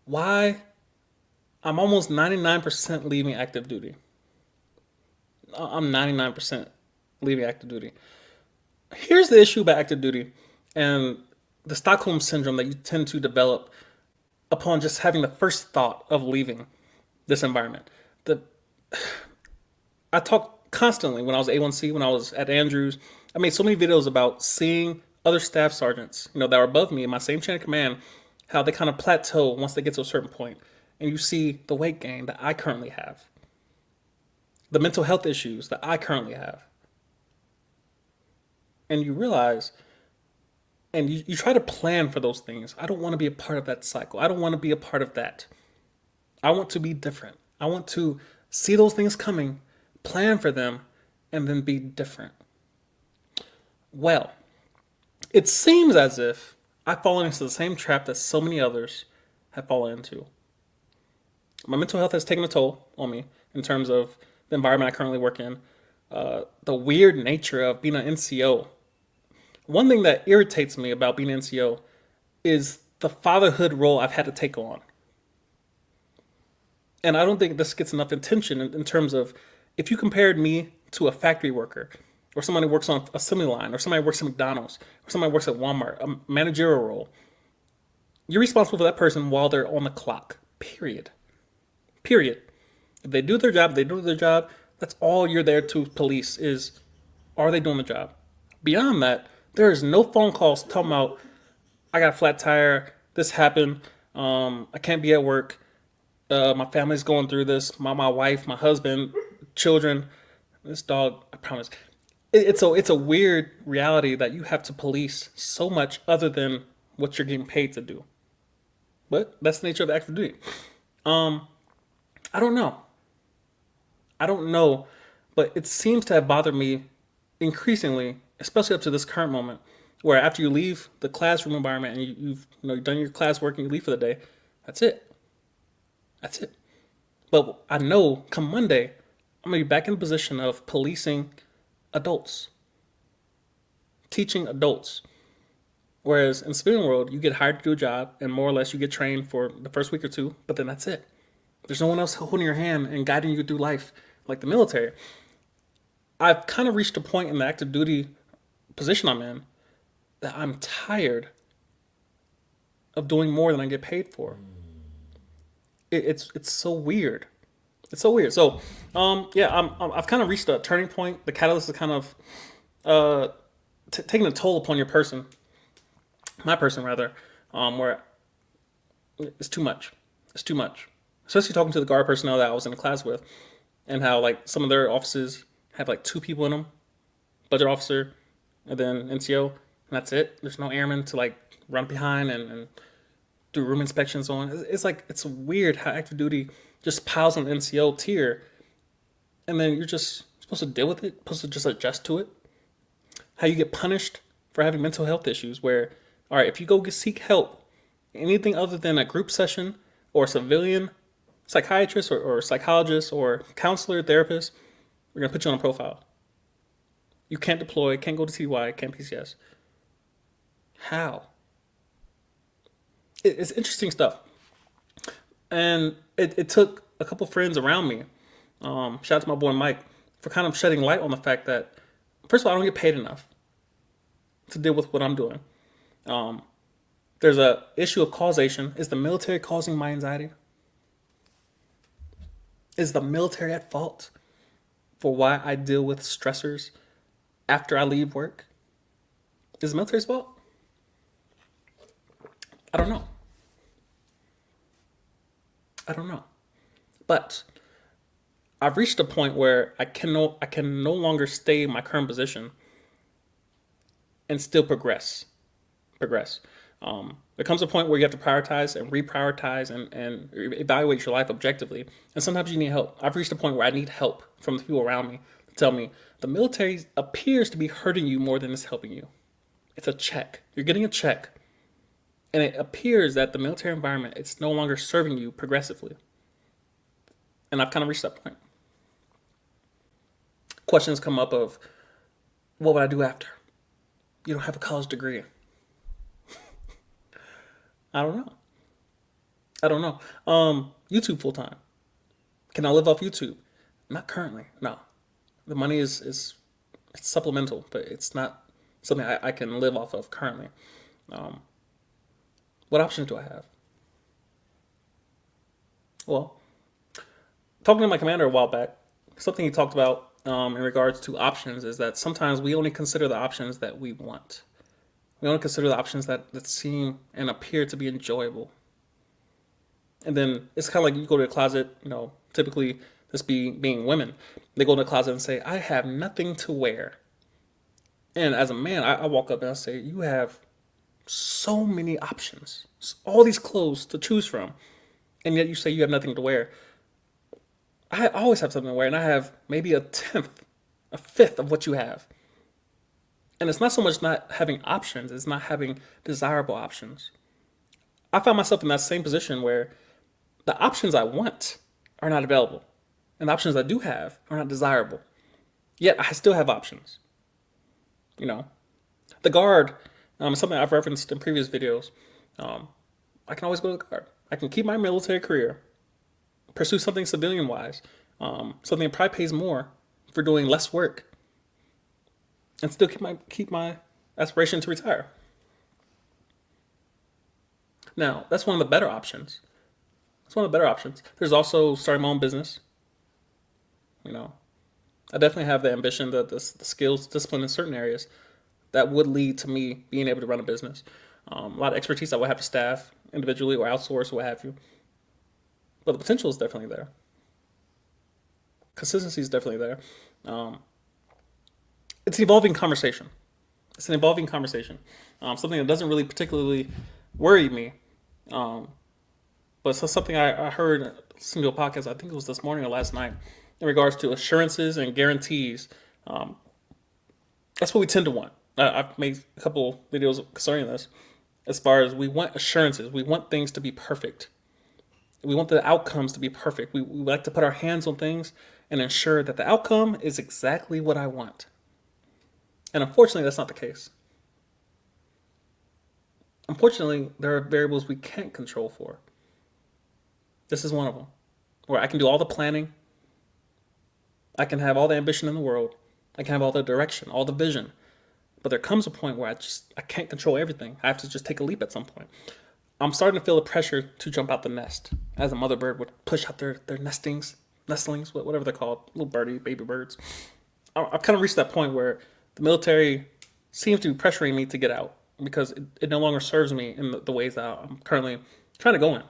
why I'm almost 99% leaving active duty. I'm 99% leaving active duty. Here's the issue about active duty and the Stockholm syndrome that you tend to develop upon just having the first thought of leaving this environment. The I talk constantly when I was A1C, when I was at Andrews. I made so many videos about seeing other staff sergeants, that were above me in my same chain of command, how they kind of plateau once they get to a certain point. And you see the weight gain that I currently have, the mental health issues that I currently have. And you realize, and you try to plan for those things. I don't want to be a part of that cycle. I don't want to be a part of that. I want to be different. I want to see those things coming, plan for them, and then be different. Well, it seems as if I've fallen into the same trap that so many others have fallen into. My mental health has taken a toll on me in terms of the environment I currently work in, the weird nature of being an NCO. One thing that irritates me about being an NCO is the fatherhood role I've had to take on. And I don't think this gets enough attention in terms of if you compared me to a factory worker or somebody who works on a assembly line or somebody who works at McDonald's or somebody who works at Walmart, a managerial role, you're responsible for that person while they're on the clock. Period. Period. If they do their job, they do their job. That's all you're there to police is, are they doing the job? Beyond that, there is no phone calls talking about, I got a flat tire, this happened, I can't be at work, my family's going through this, my wife, my husband, children, this dog, I promise. It's a weird reality that you have to police so much other than what you're getting paid to do. But that's the nature of active duty. Um, I don't know. I don't know, but it seems to have bothered me increasingly, especially up to this current moment, where after you leave the classroom environment and you've done your classwork and you leave for the day, that's it. That's it. But I know come Monday, I'm gonna be back in the position of policing adults, teaching adults. Whereas in civilian world, you get hired to do a job and more or less you get trained for the first week or two, but then that's it. There's no one else holding your hand and guiding you through life like the military. I've kind of reached a point in the active duty position I'm in that I'm tired of doing more than I get paid for. It's so weird. It's so weird. So, yeah, I've kind of reached a turning point. The catalyst is kind of uh, taking a toll upon your person, my person rather, where it's too much. It's too much. Especially talking to the guard personnel that I was in the class with, and how like some of their offices have like two people in them, budget officer, and then NCO, and that's it. There's no airman to like run behind and do room inspections on. It's like it's weird how active duty just piles on the NCO tier, and then you're just supposed to deal with it, supposed to just adjust to it. How you get punished for having mental health issues, where all right, if you go seek help, anything other than a group session or a civilian psychiatrist or psychologist or counselor, therapist, we're gonna put you on a profile. You can't deploy, can't go to TY, can't PCS. How? It's interesting stuff. And it took a couple friends around me, shout out to my boy Mike, for kind of shedding light on the fact that, first of all, I don't get paid enough to deal with what I'm doing. Um, there's a issue of causation. Is the military causing my anxiety? Is the military at fault for why I deal with stressors after I leave work? Is the military's fault? I don't know. I don't know. But I've reached a point where I can no longer stay in my current position and still progress. There comes a point where you have to prioritize and reprioritize and evaluate your life objectively. And sometimes you need help. I've reached a point where I need help from the people around me to tell me the military appears to be hurting you more than it's helping you. It's a check. You're getting a check. And it appears that the military environment, it's no longer serving you progressively. And I've kind of reached that point. Questions come up of, what would I do after? You don't have a college degree. I don't know. I don't know. YouTube full time. Can I live off YouTube? Not currently. No. The money is it's supplemental, but it's not something I can live off of currently. Um, what options do I have? Well, talking to my commander a while back, something he talked about in regards to options is that sometimes we only consider the options that we want. We only consider the options that seem and appear to be enjoyable. And then it's kind of like you go to a closet, typically this being women, they go in the closet and say, I have nothing to wear. And as a man, I walk up and I say, you have so many options, all these clothes to choose from, and yet you say you have nothing to wear. I always have something to wear, and I have maybe a tenth, a fifth of what you have. And it's not so much not having options, it's not having desirable options. I find myself in that same position where the options I want are not available, and the options I do have are not desirable. Yet I still have options. You know, the guard is something I've referenced in previous videos. Um, I can always go to the guard. I can keep my military career, pursue something civilian wise, something that probably pays more for doing less work, and still keep my aspiration to retire. Now, that's one of the better options. That's one of the better options. There's also starting my own business. You know, I definitely have the ambition, the skills, discipline in certain areas that would lead to me being able to run a business. A lot of expertise I would have to staff individually or outsource, or what have you. But the potential is definitely there. Consistency is definitely there. Um, it's an evolving conversation. It's an evolving conversation. Something that doesn't really particularly worry me. Um, but it's something I heard listening to a podcast, I think it was this morning or last night, in regards to assurances and guarantees. Um, that's what we tend to want. I've made a couple videos concerning this. As far as we want assurances, we want things to be perfect. We want the outcomes to be perfect. We like to put our hands on things and ensure that the outcome is exactly what I want. And unfortunately, that's not the case. Unfortunately, there are variables we can't control for. This is one of them, where I can do all the planning, I can have all the ambition in the world, I can have all the direction, all the vision, but there comes a point where I can't control everything. I have to just take a leap at some point. I'm starting to feel the pressure to jump out the nest, as a mother bird would push out their nestlings, whatever they're called, little birdie, baby birds. I've kind of reached that point where the military seems to be pressuring me to get out because it no longer serves me in the ways that I'm currently trying to go in.